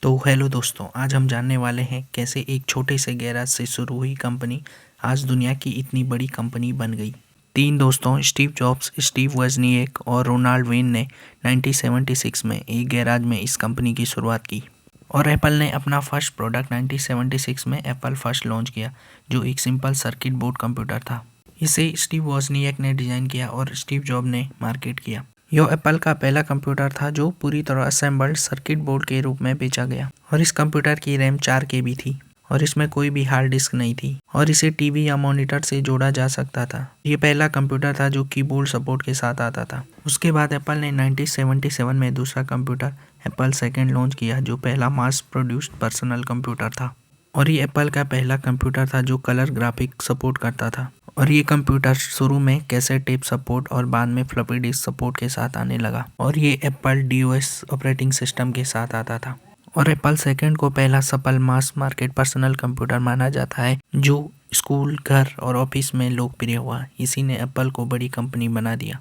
तो हेलो दोस्तों, आज हम जानने वाले हैं कैसे एक छोटे से गैराज से शुरू हुई कंपनी आज दुनिया की इतनी बड़ी कंपनी बन गई। तीन दोस्तों स्टीव जॉब्स, स्टीव वozniak और रोनाल्ड वेन ने 1976 में एक गैराज में इस कंपनी की शुरुआत की और एप्पल ने अपना फर्स्ट प्रोडक्ट 1976 में एप्पल फर्स्ट लॉन्च किया, जो एक सिंपल सर्किट बोर्ड कंप्यूटर था। इसे स्टीव वozniak ने डिज़ाइन किया और स्टीव जॉब ने मार्केट किया। यह एप्पल का पहला कंप्यूटर था जो पूरी तरह असेंबल्ड सर्किट बोर्ड के रूप में बेचा गया और इस कंप्यूटर की रैम 4 KB थी और इसमें कोई भी हार्ड डिस्क नहीं थी और इसे टीवी या मॉनिटर से जोड़ा जा सकता था। ये पहला कंप्यूटर था जो कीबोर्ड सपोर्ट के साथ आता था। उसके बाद एप्पल ने 1977 में दूसरा कंप्यूटर एप्पल सेकेंड लॉन्च किया, जो पहला मास प्रोड्यूस्ड पर्सनल कंप्यूटर था और ये एप्पल का पहला कंप्यूटर था जो कलर ग्राफिक सपोर्ट करता था। और ये कंप्यूटर शुरू में कैसेट टेप सपोर्ट और बाद में फ्लॉपी डिस्क सपोर्ट के साथ आने लगा और ये एप्पल DOS ऑपरेटिंग सिस्टम के साथ आता था। और एप्पल सेकेंड को पहला सफल मास मार्केट पर्सनल कंप्यूटर माना जाता है जो स्कूल, घर और ऑफिस में लोकप्रिय हुआ। इसी ने एप्पल को बड़ी कंपनी बना दिया।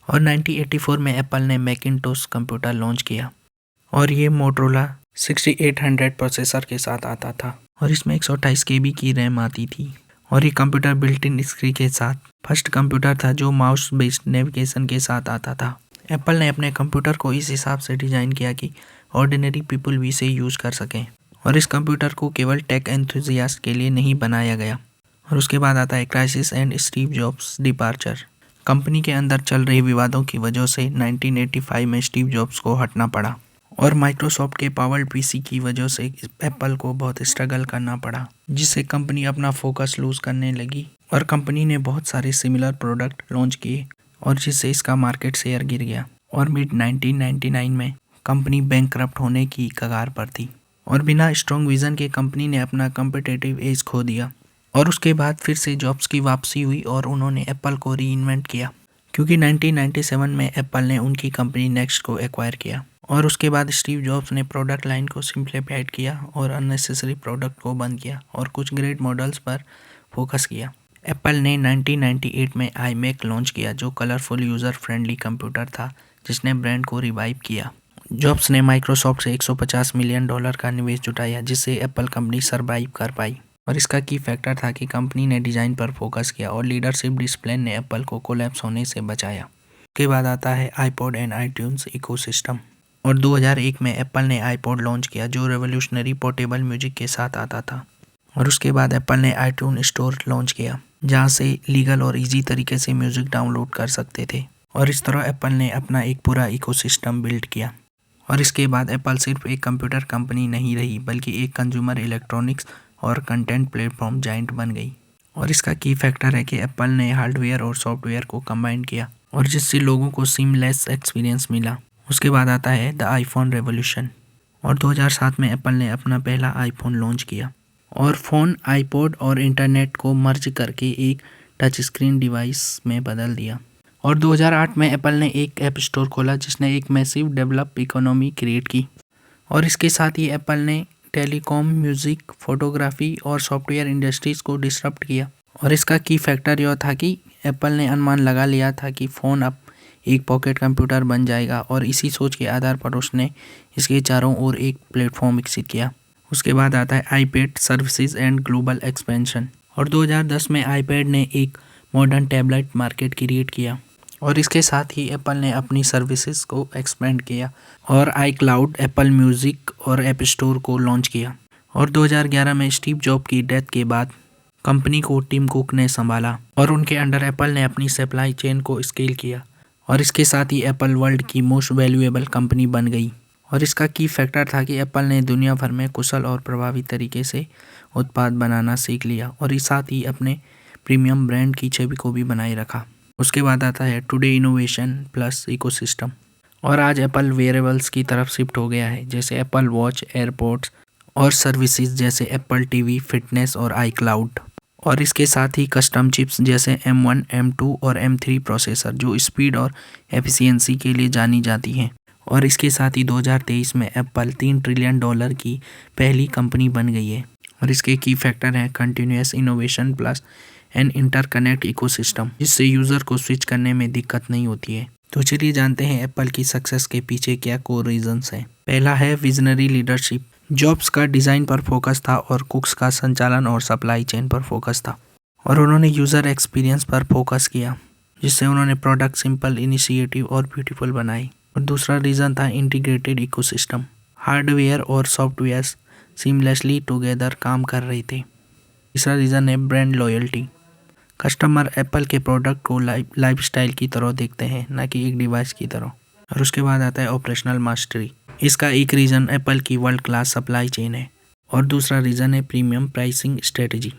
और 1984 में एप्पल ने मैकिंटोश कंप्यूटर लॉन्च किया और ये मोटरोला 6800 प्रोसेसर के साथ आता था और इसमें 128 KB की रैम आती थी और ये कंप्यूटर बिल्ट इन स्क्रीन के साथ फर्स्ट कंप्यूटर था जो माउस बेस्ड नेविगेशन के साथ आता था। एप्पल ने अपने कंप्यूटर को इस हिसाब से डिज़ाइन किया कि ऑर्डिनरी पीपल भी इसे यूज़ कर सकें और इस कंप्यूटर को केवल टेक एंथुजियास्ट के लिए नहीं बनाया गया। और उसके बाद आता है crisis and Steve jobs departure. Company के अंदर चल रही विवादों की वजह से 1985 में स्टीव जॉब्स को हटना पड़ा और माइक्रोसॉफ्ट के पावर्ड PC की वजह से एप्पल को बहुत स्ट्रगल करना पड़ा, जिससे कंपनी अपना फोकस लूज करने लगी और कंपनी ने बहुत सारे सिमिलर प्रोडक्ट लॉन्च किए और जिससे इसका मार्केट शेयर गिर गया और मिड 1999 में कंपनी बैंकक्रप्ट होने की कगार पर थी और बिना स्ट्रॉन्ग विजन के कंपनी ने अपना कॉम्पिटिटिव एज खो दिया। और उसके बाद फिर से जॉब्स की वापसी हुई और उन्होंने एप्पल को री इन्वेंट किया, क्योंकि 1997 में एप्पल ने उनकी कंपनी नेक्स्ट को एक्वायर किया और उसके बाद स्टीव जॉब्स ने प्रोडक्ट लाइन को सिंप्लीफाइड किया और अननेसेसरी प्रोडक्ट को बंद किया और कुछ ग्रेट मॉडल्स पर फोकस किया। एप्पल ने 1998 में iMac लॉन्च किया, जो कलरफुल यूज़र फ्रेंडली कंप्यूटर था जिसने ब्रांड को रिवाइव किया। जॉब्स ने माइक्रोसॉफ्ट से $150 मिलियन का निवेश जुटाया, जिससे एप्पल कंपनी सर्वाइव कर पाई और इसका की फैक्टर था कि कंपनी ने डिज़ाइन पर फोकस किया और लीडरशिप डिसिप्लिन ने एप्पल को कोलैप्स होने से बचाया। उसके बाद आता है iPod एंड iTunes इकोसिस्टम और 2001 में एप्पल ने iPod लॉन्च किया, जो रेवोल्यूशनरी पोर्टेबल म्यूजिक के साथ आता था। और उसके बाद एप्पल ने iTunes स्टोर लॉन्च किया, जहां से लीगल और इजी तरीके से म्यूजिक डाउनलोड कर सकते थे और इस तरह एप्पल ने अपना एक पूरा इकोसिस्टम बिल्ड किया। और इसके बाद एप्पल सिर्फ एक कंप्यूटर कंपनी नहीं रही, बल्कि एक कंज्यूमर इलेक्ट्रॉनिक्स और कंटेंट प्लेटफॉर्म जाइंट बन गई। और इसका की फैक्टर है कि एप्पल ने हार्डवेयर और सॉफ्टवेयर को कंबाइन किया और जिससे लोगों को सीमलेस एक्सपीरियंस मिला। उसके बाद आता है द आईफोन रेवोल्यूशन और 2007 में एप्पल ने अपना पहला आईफोन लॉन्च किया और फ़ोन आईपॉड और इंटरनेट को मर्ज करके एक टच स्क्रीन डिवाइस में बदल दिया। और 2008 में एप्पल ने एक ऐप स्टोर खोला जिसने एक मैसिव डेवलप इकोनॉमी क्रिएट की और इसके साथ ही एप्पल ने टेलीकॉम, म्यूज़िक, फोटोग्राफी और सॉफ्टवेयर इंडस्ट्रीज़ को डिसरप्ट किया। और इसका की फैक्टर यह था कि एप्पल ने अनुमान लगा लिया था कि फ़ोन अब एक पॉकेट कंप्यूटर बन जाएगा और इसी सोच के आधार पर उसने इसके चारों ओर एक प्लेटफॉर्म विकसित किया। उसके बाद आता है iPad services and global expansion और 2010 में आईपैड ने एक मॉडर्न टैबलेट मार्केट क्रिएट किया और इसके साथ ही एप्पल ने अपनी सर्विसेज को एक्सपेंड किया और iCloud, एप्पल म्यूज़िक और ऐप स्टोर को लॉन्च किया। और 2011 में स्टीव जॉब की डेथ के बाद कंपनी को टिम कुक ने संभाला और उनके अंडर एप्पल ने अपनी सप्लाई चेन को स्केल किया और इसके साथ ही एप्पल वर्ल्ड की मोस्ट वैल्यूएबल कंपनी बन गई। और इसका की फैक्टर था कि एप्पल ने दुनिया भर में कुशल और प्रभावी तरीके से उत्पाद बनाना सीख लिया और इस साथ ही अपने प्रीमियम ब्रांड की छवि को भी बनाए रखा। उसके बाद आता है टुडे इनोवेशन प्लस इकोसिस्टम और आज एप्पल वेयरेबल्स की तरफ शिफ्ट हो गया है, जैसे एप्पल वॉच, एयरपोर्ट्स और सर्विसेज जैसे एप्पल टीवी, फिटनेस और iCloud। और इसके साथ ही कस्टम चिप्स जैसे M1, M2 और M3 प्रोसेसर जो स्पीड और एफिशिएंसी के लिए जानी जाती हैं। और इसके साथ ही 2023 में एप्पल $3 ट्रिलियन की पहली कंपनी बन गई है और इसके की फैक्टर हैं continuous innovation plus an interconnect ecosystem, जिससे यूज़र को स्विच करने में दिक्कत नहीं होती है। तो चलिए जानते हैं एप्पल की सक्सेस के पीछे क्या कोर रीजंस हैं। पहला है विजनरी लीडरशिप, जॉब्स का डिज़ाइन पर फोकस था और कुक्स का संचालन और सप्लाई चेन पर फोकस था, और उन्होंने यूज़र एक्सपीरियंस पर फोकस किया, जिससे उन्होंने प्रोडक्ट सिंपल, इनिशिएटिव और ब्यूटीफुल बनाई। और दूसरा रीज़न था इंटीग्रेटेड इकोसिस्टम। हार्डवेयर और सॉफ्टवेयर सीमलेसली टुगेदर काम कर रहे थे। तीसरा रीज़न है ब्रांड लॉयल्टी। कस्टमर एप्पल के प्रोडक्ट को लाइफस्टाइल की तरह देखते हैं, ना कि एक डिवाइस की तरह। और उसके बाद आता है ऑपरेशनल मास्टरी। इसका एक रीज़न एप्पल की वर्ल्ड क्लास सप्लाई चेन है, और दूसरा रीज़न है प्रीमियम प्राइसिंग स्ट्रेटजी।